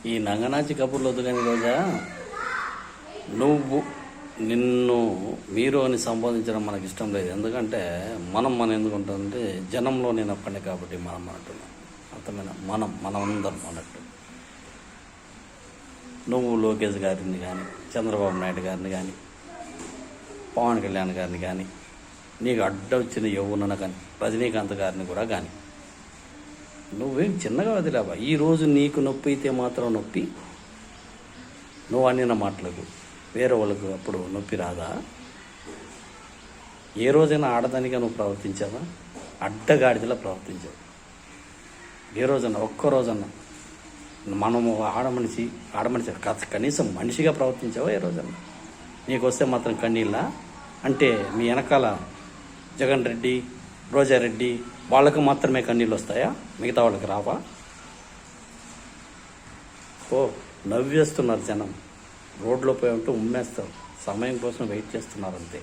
ఈ నంగనాచి కబుర్లు వద్దు కానీ రోజా, నువ్వు నిన్ను మీరు అని సంబోధించడం మనకి ఇష్టం లేదు. ఎందుకంటే మనం ఎందుకుంటుందంటే జనంలో నేను ఒక్కడే కాబట్టి మనం అంటున్నాం. అర్థమైన మనం అందరం అన్నట్టు. నువ్వు లోకేష్ గారిని కానీ, చంద్రబాబు నాయుడు గారిని కానీ, పవన్ కళ్యాణ్ గారిని కానీ, నీకు అడ్డొచ్చిన యవ్వన కానీ, రజనీకాంత్ గారిని కూడా కానీ నువ్వేం చిన్నగా వదిలేవా. ఈరోజు నీకు నొప్పి అయితే మాత్రం నొప్పి, నువ్వు అనిన మాటలకు వేరే వాళ్ళకు అప్పుడు నొప్పి రాదా? ఏ రోజైనా ఆడదానిగా నువ్వు ప్రవర్తించావా? అడ్డగాడిదలా ప్రవర్తించావు. ఏ రోజన్నా ఒక్క రోజన్నా మనము ఆడమనిషి కనీసం మనిషిగా ప్రవర్తించావా ఏ రోజన్నా? నీకు వస్తే మాత్రం కన్నీళ్ళ అంటే మీ వెనకాల జగన్ రెడ్డి, రోజారెడ్డి వాళ్ళకు మాత్రమే కన్నీళ్ళు వస్తాయా? మిగతా వాళ్ళకి రావా? నవ్వేస్తున్నారు జనం. రోడ్లో పోయి ఉంటూ ఉమ్మేస్తారు. సమయం కోసం వెయిట్ చేస్తున్నారు అంతే.